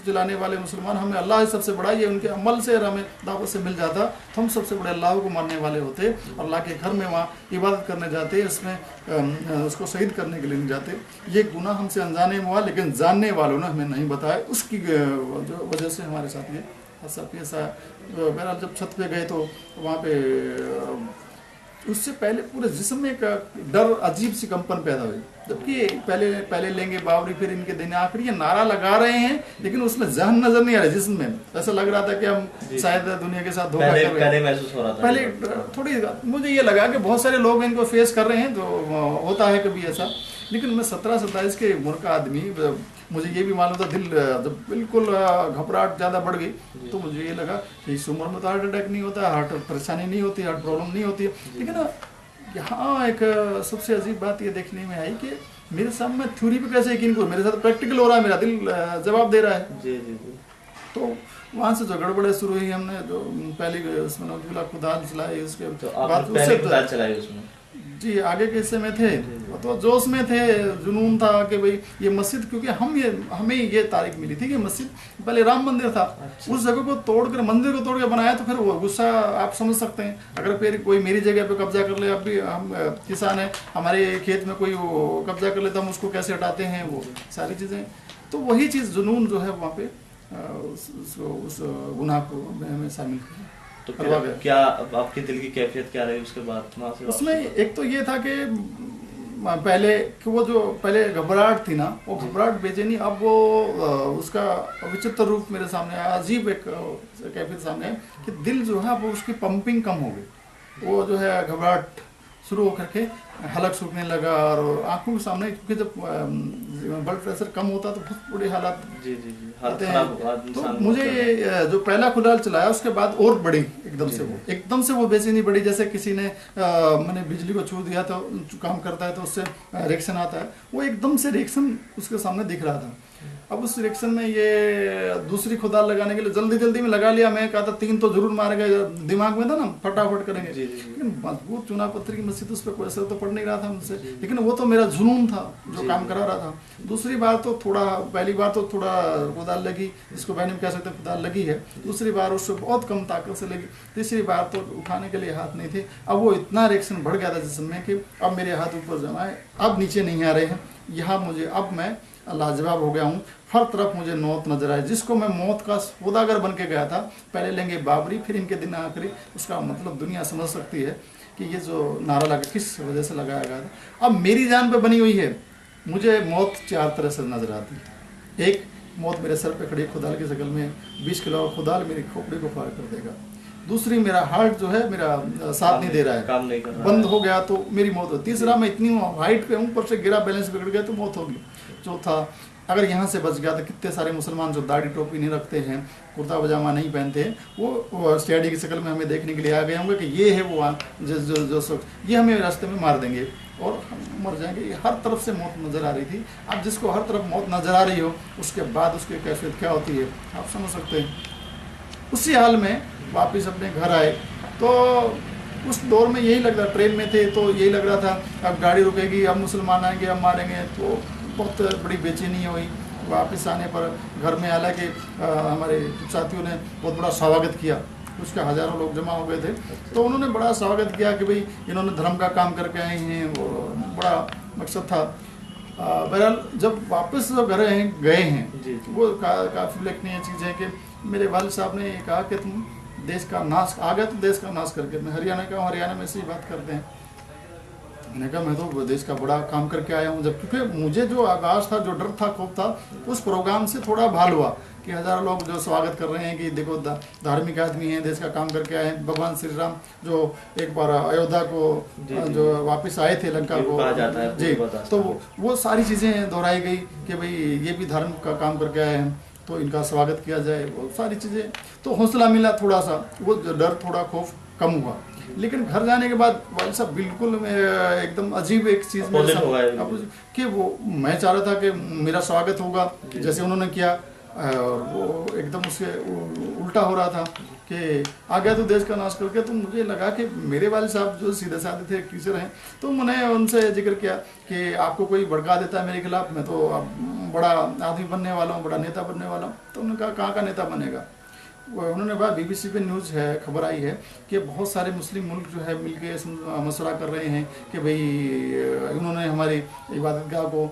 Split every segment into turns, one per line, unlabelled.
चलाने वाले मुसलमान, हमें अल्लाह सबसे बड़ा, ये उनके अमल से और हमें दावत से मिल जाता तो हम सबसे बड़े अल्लाह को मानने वाले होते, अल्लाह के घर में वहाँ इबादत करने जाते, इसमें उसको शहीद करने के लिए नहीं जाते। ये गुनाह हमसे अनजाने में हुआ, लेकिन जानने वालों ने हमें नहीं बताया, उसकी वजह से हमारे साथ ये ऐसा पेश आया। बहरहाल जब छत पे गए तो वहाँ पे उससे पहले पूरे जिस्म में एक डर, अजीब सी कंपन पैदा हुई, जबकि पहले लेंगे बाबरी, फिर इनके दिन आखिर, ये नारा लगा रहे हैं लेकिन उसमें जहन नजर नहीं आ रहा, जिस्म में ऐसा लग रहा था कि हम शायद दुनिया के साथ धोखा कर रहे हैं।
पहले महसूस हो रहा था,
पहले थोड़ी मुझे ये लगा कि बहुत सारे लोग इनको फेस कर रहे हैं, तो होता है कभी ऐसा, लेकिन मैं 17-27 के उम्र का आदमी, मुझे ये भी मालूम था, दिल जब बिल्कुल घबराहट ज़्यादा बढ़ गई तो मुझे ये लगा कि इस उम्र में तो हार्ट अटैक नहीं होता, हार्ट परेशानी नहीं होती, हार्ट प्रॉब्लम नहीं होती है। लेकिन यहाँ एक सबसे अजीब बात ये देखने में आई कि मेरे सामने थ्योरी पे कैसे यकीन करूं, मेरे साथ प्रैक्टिकल हो रहा है, मेरा दिल जवाब दे रहा है।
जी जी जी।
तो वहाँ से जो गड़बड़े शुरू हुई, हमने जो पहली उसमें नौजुला खुदाल चलाई, उसके
बाद उससे चलाई उसमें
जी आगे के हिस्से में थे तो जोश में थे, जुनून था कि भाई ये मस्जिद, क्योंकि हमें ये तारीख मिली थी कि मस्जिद पहले राम मंदिर था। अच्छा। उस जगह को तोड़कर, मंदिर को तोड़ के बनाया, तो फिर वो गुस्सा आप समझ सकते हैं। अगर फिर कोई मेरी जगह पे कब्जा कर ले, अब भी हम किसान है, हमारे खेत में कोई वो कब्जा कर ले तो हम उसको कैसे हटाते हैं, वो सारी चीज़ें। तो वही चीज़ जुनून जो है वहाँ पे उस गुनाह को हमें शामिल किया।
तो क्या आपके दिल की कैफियत क्या रही उसके बाद वहाँ से? उसमें
एक तो ये था कि पहले कि वो जो पहले घबराहट थी ना, वो घबराहट बेचैनी, अब वो उसका विचित्र रूप मेरे सामने आया, अजीब एक कैफियत सामने है कि दिल जो है वो उसकी पंपिंग कम हो गई, वो जो है घबराहट शुरू होकर के हलक सूखने लगा, और आंखों के सामने, क्योंकि जब ब्लड प्रेशर कम होता तो बहुत बुरे हालात आते हैं। तो मुझे जो पहला खुदाल चलाया उसके बाद और बढ़ी एकदम से वो बेचैनी बढ़ी, जैसे किसी ने मैंने बिजली को छू दिया तो काम करता है तो उससे रिएक्शन आता है, वो एकदम से रिएक्शन उसके सामने दिख रहा था। अब उस रिएक्शन में ये दूसरी खुदाल लगाने के लिए जल्दी में लगा लिया। मैं कहा था 3 तो जरूर मारेगा, दिमाग में था ना, फटाफट करेंगे, लेकिन मजबूत चुना पत्थर की मस्जिद, उस पर कोई असर तो पड़ नहीं रहा था मुझसे, लेकिन वो तो मेरा जुनून था जो काम करा रहा था। दूसरी बार तो थोड़ा, पहली बार तो थोड़ा खुदाल लगी, जिसको बहन में कह सकते खुदाल लगी है, दूसरी बार उससे बहुत कम ताकत से लगी, तीसरी बार तो उठाने के लिए हाथ नहीं थे। अब वो इतना रिएक्शन बढ़ गया था जिसमें कि अब मेरे हाथ ऊपर जमाए, अब नीचे नहीं आ रहे हैं, यहाँ मुझे, अब मैं लाजवाब हो गया हूँ, हर तरफ मुझे मौत नजर आए, जिसको मैं मौत का सौदागर बन के गया था। पहले लेंगे बाबरी, फिर इनके दिन आखिरी, उसका मतलब दुनिया समझ सकती है कि ये जो नारा लगा किस वजह से लगाया गया था। अब मेरी जान पे बनी हुई है, मुझे मौत 4 तरह से नजर आती है। एक मौत मेरे सर पे खड़ी खुदाल की शक्ल में, 20 किलो खुदाल मेरी खोपड़ी को फाड़ कर देगा। दूसरी, मेरा हार्ट जो है मेरा साथ नहीं दे रहा है, काम नहीं कर रहा, बंद हो गया तो मेरी मौत हो। तीसरा, मैं इतनी हाइट पे हूँ, ऊपर से गिरा, बैलेंस बिगड़ गया तो मौत होगी। चौथा, अगर यहाँ से बच गया तो कितने सारे मुसलमान जो दाढ़ी टोपी नहीं रखते हैं, कुर्ता पजामा नहीं पहनते हैं, वो स्टडी की शक्ल में हमें देखने के लिए आ गए होंगे कि ये है वो जो शख्स, ये हमें रास्ते में मार देंगे और हम मर जाएंगे। हर तरफ से मौत नज़र आ रही थी। अब जिसको हर तरफ मौत नज़र आ रही हो, उसके बाद उसकी कैफियत क्या होती है आप समझ सकते हैं। उसी हाल में वापस अपने घर आए तो उस दौर में यही लग रहा, ट्रेन में थे तो यही लग रहा था अब गाड़ी रुकेगी, अब मुसलमान आएंगे, अब मारेंगे, तो बहुत बड़ी बेचैनी हुई। वापस आने पर घर में, हालांकि हमारे साथियों ने बहुत बड़ा स्वागत किया, उसके हज़ारों लोग जमा हो गए थे, तो उन्होंने बड़ा स्वागत किया कि भाई इन्होंने धर्म का काम करके आए हैं, वो बड़ा मकसद था। बहरहाल जब वापस जो घर गए हैं वो काफ़ी उल्लेखनीय चीज़ है कि मेरे वालिद साहब ने कहा कि तुम देश का नाश, आ गया तो देश का नाश करके। मैं हरियाणा का हूँ, हरियाणा में से ही बात करते हैं। मैंने कहा मैं तो देश का बड़ा काम करके आया हूँ, जब क्योंकि मुझे जो आगाज था, जो डर था, खौफ था, उस प्रोग्राम से थोड़ा भाल हुआ कि हज़ारों लोग जो स्वागत कर रहे हैं कि देखो धार्मिक आदमी हैं, देश का काम करके आए हैं। भगवान श्री राम जो एक बार अयोध्या को जो वापस आए थे लंका को जी, तो वो सारी चीज़ें दोहराई गई कि भाई ये भी धर्म का काम करके आए हैं तो इनका स्वागत किया जाए, वो सारी चीज़ें। तो हौसला मिला थोड़ा सा, वो डर थोड़ा खौफ कम हुआ। लेकिन घर जाने के बाद वालिद साहब बिल्कुल एकदम अजीब एक चीज़ में कि वो, मैं चाह रहा था कि मेरा स्वागत होगा जैसे उन्होंने किया, और वो एकदम उसके उल्टा हो रहा था कि आ गया तो देश का नाश करके। तो मुझे लगा कि मेरे वाले साहब जो सीधे साधे थे, टीचर हैं, तो मैंने उनसे जिक्र किया कि आपको कोई भड़का देता है मेरे खिलाफ, मैं तो अब बड़ा आदमी बनने वाला हूँ, बड़ा नेता बनने वाला हूँ। तो उन्होंने कहा कहाँ का नेता बनेगा। उन्होंने कहा BBC पे न्यूज़ है, खबर आई है कि बहुत सारे मुस्लिम मुल्क जो है मिलके मशवरा कर रहे हैं कि भाई उन्होंने हमारी इबादतगाह को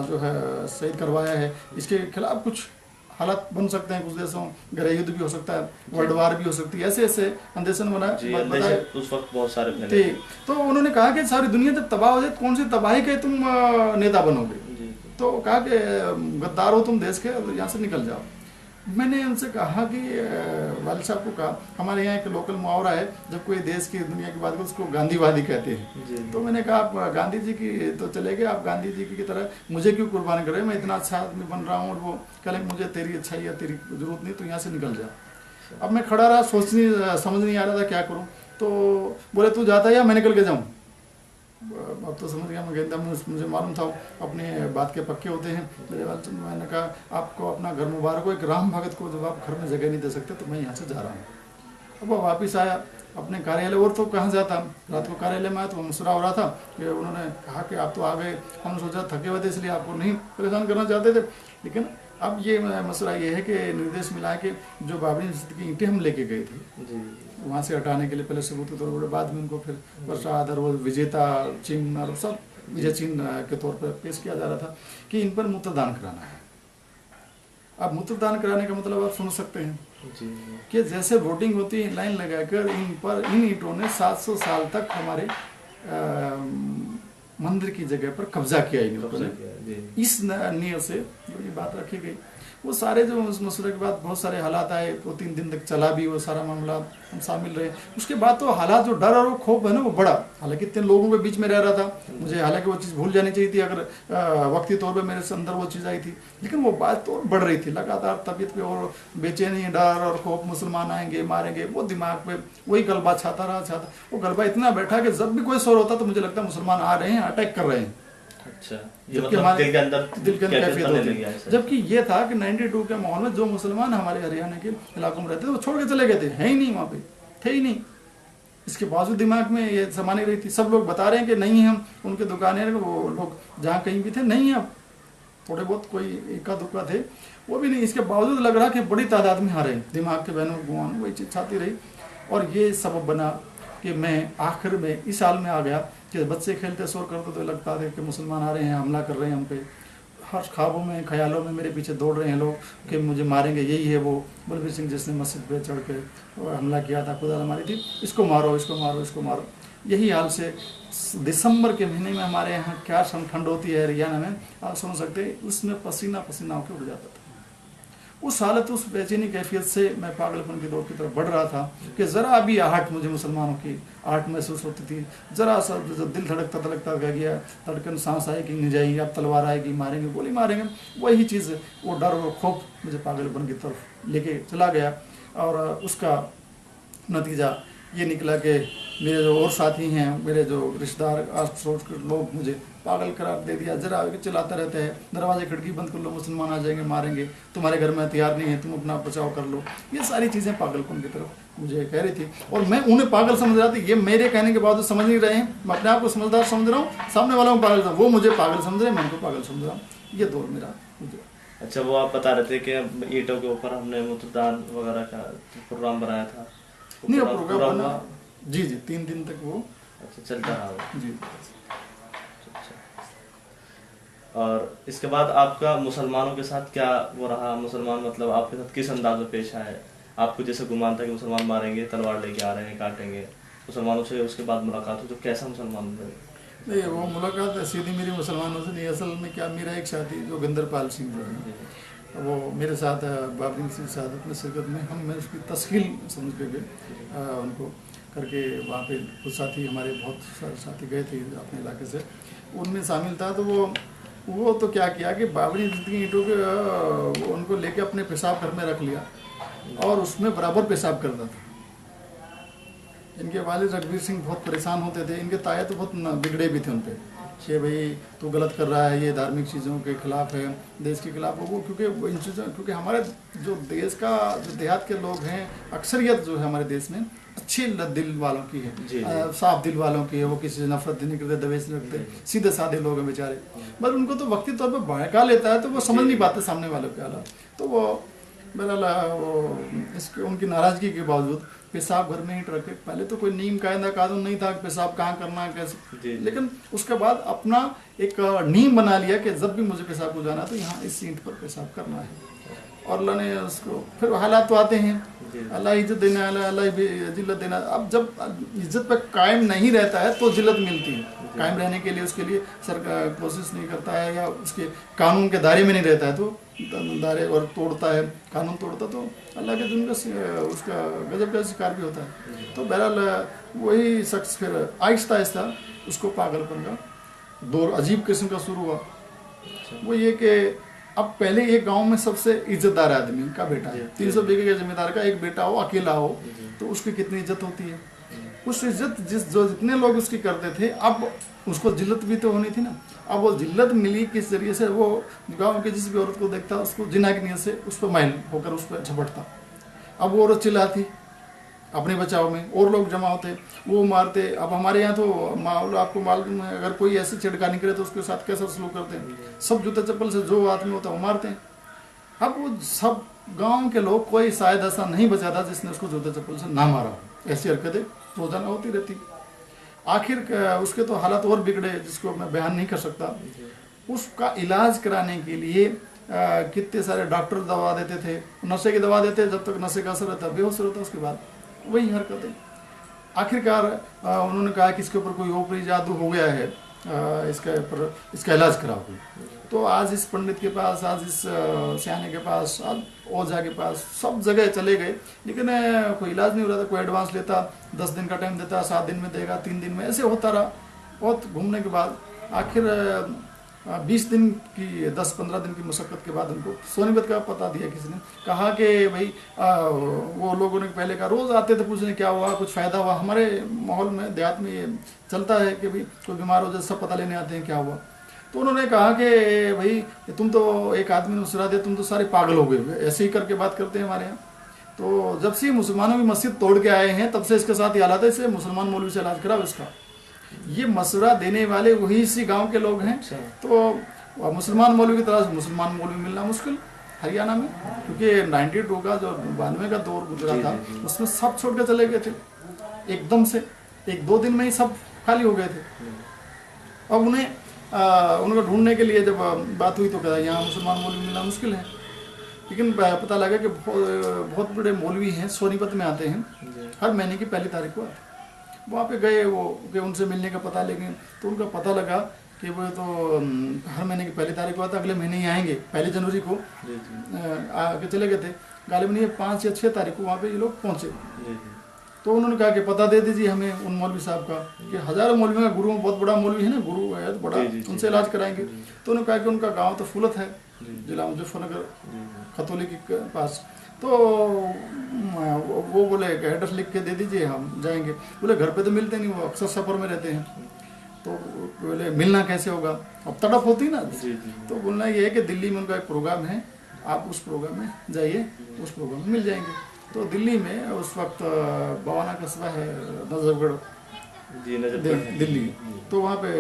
जो है शहीद करवाया है, इसके खिलाफ कुछ हालात बन सकते हैं, कुछ देशों गृह युद्ध भी हो सकता है, वर्ल्ड वार भी हो सकती है, ऐसे ऐसे अंदेशन बनाए
उस वक्त बहुत सारे फैले थे।
तो उन्होंने कहा कि सारी दुनिया जब तबाह हो जाए, कौन सी तबाही के तुम नेता बनोगे। तो कहा कि गद्दार हो तुम देश के, यहाँ से निकल जाओ। मैंने उनसे कहा कि वालिद साहब को कहा, हमारे यहाँ एक लोकल मुहावरा है, जब कोई देश की दुनिया की बात करो उसको गांधीवादी कहते हैं। तो मैंने कहा आप गांधी जी की तो चले गए, आप गांधी जी की तरह मुझे क्यों कुर्बान कर रहे हैं, मैं इतना अच्छा आदमी बन रहा हूँ और वो कहें मुझे तेरी अच्छाई या तेरी जरूरत नहीं, तो यहाँ से निकल जा। अब मैं खड़ा रहा, समझ नहीं आ रहा था क्या करूँ। तो बोले तू जाता है या मैं निकल के जाऊँ। अब तो समझ गया मैं, गेंदा मुझे मालूम था अपने बात के पक्के होते हैं मेरे वाले। मैंने कहा आपको अपना घर मुबारक हो, एक राम भगत को जब आप घर में जगह नहीं दे सकते तो मैं यहाँ से जा रहा हूँ। अब वो वापस आया अपने कार्यालय, और तो कहाँ जाता, रात को कार्यालय में आया तो मुस्कुरा हो रहा था कि उन्होंने कहा कि आप तो आ गए, हमने सोचा थके हुए थे इसलिए आपको नहीं परेशान करना चाहते थे। लेकिन अब ये मसला ये है कि निर्देश मिला है कि जो बाबरी मस्जिद की ईंटें हम लेके गए थे वहाँ से हटाने के लिए पहले सबूत के तौर पर, बाद में उनको फिर प्रसाद और वो विजेता चिन्ह और सब विजय चिन्ह के तौर पर पेश किया जा रहा था कि इन पर मूत्रदान कराना है। अब मूत्रदान कराने का मतलब आप सुन सकते हैं कि जैसे वोटिंग होती है लाइन लगाकर, इन ईंटों ने 700 साल तक हमारे मंदिर की जगह पर कब्जा किया इन लोगों ने। इस नियत से जो ये बात रखी गई, वो सारे जो उस मसले के बाद बहुत सारे हालात आए, 2-3 दिन तक चला भी वो सारा मामला, हम शामिल रहे। उसके बाद तो हालात जो डर और वो खौफ है ना वो बढ़ा। हालांकि इतने लोगों के बीच में रह रहा था, मुझे हालांकि वो चीज़ भूल जानी चाहिए थी अगर वक्ती तौर पे मेरे अंदर वो चीज़ आई थी, लेकिन वो बात तो बढ़ रही थी लगातार। तबीयत पे और बेचैनी, डर और खौफ, मुसलमान आएंगे मारेंगे, वो दिमाग पे वही गलबा छाता रहा। वो गलबा इतना बैठा कि जब भी कोई शोर होता तो मुझे लगता मुसलमान आ रहे हैं, अटैक कर रहे हैं।
अच्छा, ये मतलब दिल के अंदर
कैफियत होती है। जबकि ये था कि 92 के माहौल में जो मुसलमान हमारे हरियाणा के इलाकों में रहते थे वो छोड़ के चले गए थे, है ही नहीं वहाँ पे, थे ही नहीं। इसके बावजूद दिमाग में ये समानी रही थी। सब लोग बता रहे हैं कि नहीं, हम उनके दुकानें वो लोग जहाँ कहीं भी थे नहीं, अब थोड़े बहुत कोई इक्का दुक्का थे वो भी नहीं। इसके बावजूद लग रहा कि बड़ी तादाद में आ रहे हैं, दिमाग के बहनों गुआन वही चीज़ छाती रही। और ये सबब बना कि मैं आखिर में इस हाल में आ गया कि बच्चे खेलते शोर करते तो लगता था कि मुसलमान आ रहे हैं, हमला कर रहे हैं हम पे। हर ख्वाबों में, ख्यालों में मेरे पीछे दौड़ रहे हैं लोग कि मुझे मारेंगे। यही है वो बलबीर सिंह जिसने मस्जिद पे चढ़ के हमला किया था, खुदा मारी थी, इसको मारो, इसको मारो, इसको मारो। यही हाल से दिसंबर के महीने में हमारे यहाँ क्या ठंड होती है हरियाणा में, आप समझ सकते हैं, उसमें पसीना पसीना होकर उड़ जाता था। उस हालत, उस बेचैनी कैफियत से मैं पागलपन की दौड़ की तरफ बढ़ रहा था कि ज़रा भी आहट, मुझे मुसलमानों की आहट महसूस होती थी। ज़रा सा दिल धड़कता गया, धड़कन सांस आएगी नहीं जाएगी, अब तलवार आएगी, मारेंगे, गोली मारेंगे, वही चीज़, वो डर और खौफ मुझे पागलपन की तरफ लेके चला गया। और उसका नतीजा ये निकला कि मेरे जो और साथी हैं, मेरे जो रिश्तेदार, आस पड़ोस के लोग मुझे पागल करार दे दिया। जरा चिल्लाता रहता है, दरवाजे खिड़की बंद कर लो, मुसलमान आ जाएंगे, मारेंगे, तुम्हारे घर में हथियार नहीं है, तुम अपना बचाव कर लो। ये सारी चीज़ें पागलपन की तरफ मुझे कह रही थी और मैं उन्हें पागल समझ रहा था। ये मेरे कहने के बाद समझ नहीं रहे हैं, मैं अपने आप को समझदार समझ रहा हूँ, सामने वाला को पागल, वो मुझे पागल समझ रहे हैं, मैं उनको पागल समझ रहा हूँ। ये दौर मेरा।
अच्छा, वो आप बता रहे थे कि ईंटों के ऊपर हमने मूत्रदान वगैरह का प्रोग्राम बनाया था।
नहीं, प्रोग्राम बना जी 3 दिन तक वो
अच्छा चलता रहा
जी।
और इसके बाद आपका मुसलमानों के साथ क्या वो रहा? मुसलमान मतलब आपके साथ किस अंदाज में पेश आए? आपको जैसे गुमान था कि मुसलमान मारेंगे, तलवार लेके आ रहे हैं, काटेंगे, मुसलमानों से उसके बाद मुलाकात हुई तो कैसा मुसलमान बने?
नहीं, वो मुलाकात सीधी मेरी मुसलमानों से नहीं। असल में क्या, मेरा एक साथी जो गंदरपाल सिंह जो है वो मेरे साथ बाबरी मस्जिद शहादत में शिरकत में मैं उसकी तस्कील समझ के गए उनको करके। वहाँ पे कुछ साथी हमारे, बहुत सारे साथी गए थे अपने इलाके से, उनमें शामिल था। तो वो तो क्या किया कि बाबरी मस्जिद की ईंटों के उनको लेके अपने पेशाब घर में रख लिया और उसमें बराबर पेशाब करता था। इनके वालिद रघुवीर सिंह बहुत परेशान होते थे, इनके ताया तो बहुत बिगड़े भी थे उन पर कि भाई तू गलत कर रहा है, ये धार्मिक चीज़ों के खिलाफ है, देश के खिलाफ है वो, क्योंकि वो इन चीज़ों, क्योंकि हमारे जो देश का जो देहात के लोग हैं, अक्सरियत जो है हमारे देश में अच्छी दिल वालों की है, साफ दिल वालों की है, वो किसी से नफरत नहीं करते, दवेश नहीं रखते, सीधे साधे लोग हैं बेचारे। बस उनको तो वक्ती तौर पर भड़का लेता है तो वो समझ नहीं पाते सामने वालों के हालात। तो वो बहरहाल वो इसके उनकी नाराज़गी के बावजूद पेशाब घर में ही रखे। पहले तो कोई नियम कायदा कानून नहीं था कि पेशाब कहाँ करना है कैसे, लेकिन उसके बाद अपना एक नियम बना लिया कि जब भी मुझे पेशाब को जाना तो यहाँ इस ईंट पर पेशाब करना है। और अल्लाह ने उसको, फिर हालात तो आते हैं, अल्लाह इज्जत देना है, अल्लाह जिल्लत देना। अब जब इज्जत पर कायम नहीं रहता है तो जिल्लत मिलती है। कायम रहने के लिए उसके लिए सरकार कोशिश नहीं करता है या उसके कानून के दायरे में नहीं रहता है तो दायरे और तोड़ता है, कानून तोड़ता तो अल्लाह के दिन का उसका गजब का शिकार भी होता है। तो बहरहाल वही शख्स फिर आहिस्ता आहिस्ता उसको पागलपन का दौर अजीब किस्म का शुरू हुआ। वो ये कि अब पहले एक गांव में सबसे इज्जतदार आदमी का बेटा है, 300 बीघे के जमींदार का एक बेटा हो, अकेला हो, तो उसकी कितनी इज्जत होती है। उस इज्जत जितने लोग उसकी करते थे, अब उसको जिल्लत भी तो होनी थी ना। अब वो जिल्लत मिली किस जरिए से, वो गांव के जिस भी औरत को देखता उसको जिना की नीयत से उस पर माइल होकर उस पर झपटता। अब वो औरत चिल्लाती अपने बचाव में, और लोग जमा होते, वो मारते। अब हमारे यहाँ तो माहौल आपको मालूम है, अगर कोई ऐसी छिड़कानी करे तो उसके साथ कैसा सलूक करते हैं, सब जूते चप्पल से जो आदमी होता है वो मारते हैं। अब वो सब गांव के लोग, कोई शायद ऐसा नहीं बचा था जिसने उसको जूते चप्पल से ना मारा हो। ऐसी हरकतें रोजाना होती रहती। आखिर उसके तो हालात और बिगड़े जिसको मैं बयान नहीं कर सकता। उसका इलाज कराने के लिए कितने सारे डॉक्टर दवा देते थे, नशे की दवा देते, जब तक नशे का असर रहता बेहोश रहता, उसके बाद वही हरकतें। आखिरकार उन्होंने कहा कि इसके ऊपर कोई ऊपरी जादू हो गया है, इसका इलाज कराओ। तो आज इस पंडित के पास, आज इस सियाने के पास, आज ओझा के पास, सब जगह चले गए, लेकिन कोई इलाज नहीं हो रहा था। कोई एडवांस लेता, 10 दिन का टाइम देता, 7 दिन में देगा, 3 दिन में, ऐसे होता रहा। बहुत घूमने के बाद आखिर 20 दिन की, 10-15 दिन की मशक्क़त के बाद उनको सोनीपत का पता दिया किसी ने। कहा कि भाई वो लोगों ने पहले कहा, रोज़ आते थे पूछने क्या हुआ, कुछ फ़ायदा हुआ। हमारे माहौल में, देहात में ये चलता है कि भाई कोई बीमार हो जाए सब पता लेने आते हैं क्या हुआ। तो उन्होंने कहा कि भाई तुम तो, एक आदमी ने सुना दिया, तुम तो सारे पागल हो गए, ऐसे ही करके बात करते हैं हमारे यहाँ। तो जब से मुसलमानों की मस्जिद तोड़ के आए हैं तब से इसके साथ ये हालात है, इससे मुसलमान मौलवी से इलाज कराओ इसका। ये मशवरा देने वाले वही इसी गांव के लोग हैं। तो मुसलमान मौलवी की तरह से मुसलमान मौलवी मिलना मुश्किल हरियाणा में, क्योंकि 92 का जो 92 का दौर गुजरा था उसमें सब छोड़ के चले गए थे एकदम से, 1-2 दिन में ही सब खाली हो गए थे। अब उनको ढूंढने के लिए जब बात हुई तो कहा यहाँ मुसलमान मौलवी मिलना मुश्किल है। लेकिन पता लगा कि बहुत बड़े मौलवी हैं, सोनीपत में आते हैं, हर महीने की 1 तारीख को आते। वहाँ पे गए वो कि उनसे मिलने का पता, लेकिन तो उनका पता लगा कि वो तो हर महीने की 1 तारीख को आता, अगले महीने ही आएंगे, 1 जनवरी को आके चले गए थे। गालिबन ये 5 या 6 तारीख को वहाँ पे ये लोग पहुँचे। तो उन्होंने कहा कि पता दे दीजिए हमें उन मौलवी साहब का, कि हज़ारों मौलवी का गुरु, बहुत बड़ा मौलवी है ना, गुरु है तो बड़ा, उनसे इलाज कराएंगे। तो उन्होंने कहा कि उनका गाँव तो फुलत है, जिला मुजफ्फरनगर खतौली के पास। तो वो बोले कि एड्रेस लिख के दे दीजिए, हम जाएंगे। बोले घर पे तो मिलते नहीं, वो अक्सर सफ़र में रहते हैं। तो बोले मिलना कैसे होगा, अब तड़प होती ना। तो बोलना ये है कि दिल्ली में उनका एक प्रोग्राम है, आप उस प्रोग्राम में जाइए, उस प्रोग्राम में मिल जाएंगे। तो दिल्ली में उस वक्त बवाना कस्बा है, नजफगढ़ दिल्ली, तो वहाँ पे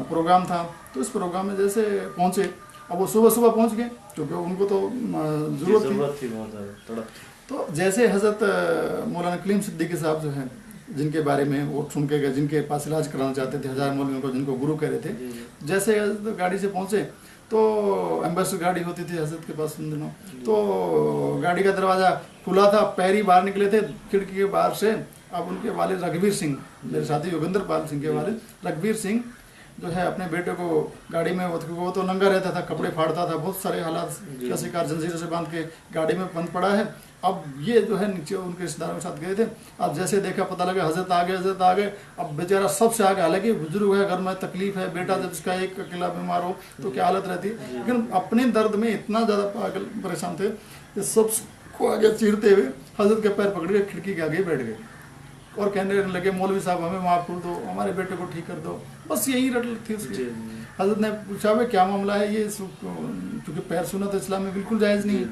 प्रोग्राम था। तो इस प्रोग्राम में जैसे पहुँचे, अब वो सुबह पहुँच गए क्योंकि उनको तो ज़रूरत थी बहुत ज़्यादा। तो जैसे हज़रत मौलाना कलीम सिद्दीकी साहब जो हैं, जिनके बारे में वो सुन के गए, जिनके पास इलाज कराना चाहते थे, 1000 मौलवियों को, जिनको गुरु कह रहे थे, जैसे गाड़ी से पहुँचे तो एम्बेसडर गाड़ी होती थी हज़रत के पास उन दिनों। तो गाड़ी का दरवाज़ा खुला था, पैरी बाहर निकले थे खिड़की के बाहर से। अब उनके वालिद रघुवीर सिंह, मेरे साथी योगेंद्र पाल सिंह के वालिद रघुवीर सिंह जो है, अपने बेटे को गाड़ी में, वो तो नंगा रहता था, कपड़े फाड़ता था, बहुत सारे हालात का शिकार, जंजीरों से बांध के गाड़ी में बंद पड़ा है। अब ये जो है नीचे उनके रिश्तेदारों के साथ गए थे। अब जैसे देखा, पता लगा हज़रत आ गए। अब बेचारा सबसे आगे, हालांकि बुजुर्ग है, घर में तकलीफ है, बेटा जब उसका एक अकेला बीमार हो तो क्या हालत रहती, लेकिन अपने दर्द में इतना ज़्यादा पागल परेशान थे कि सबको आगे चीरते हुए हज़रत के पैर पकड़ के खिड़की के आगे बैठ गए। और कहने लगे मौलवी साहब हमें माफ़ कर दो, हमारे बेटे को ठीक कर दो। बस यही रट थी उसकी।
जी।
हजरत ने पूछा भाई क्या मामला है ये, क्योंकि पैर छूना तो इस्लाम में बिल्कुल जायज़ नहीं है।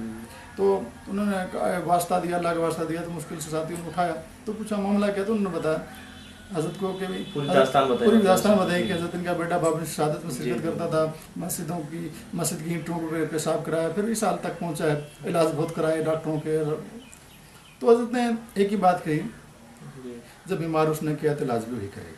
तो उन्होंने वास्ता दिया, अल्लाह का वास्ता दिया, तो मुश्किल से साथी ने उठाया, तो पूछा मामला क्या, तो उन्होंने बताया हजरत को कि
पूरी दास्तान
बताई कि हजरत इनका बेटा बाब शहादत में शिरकत करता था, मस्जिद की ईंटों को पेशाब कराया, फिर इस हाल तक पहुंचा है, इलाज बहुत कराए डॉक्टरों के। तो हजरत ने एक ही बात कही, जब बीमार उसने किया तो इलाज भी वही करेगा।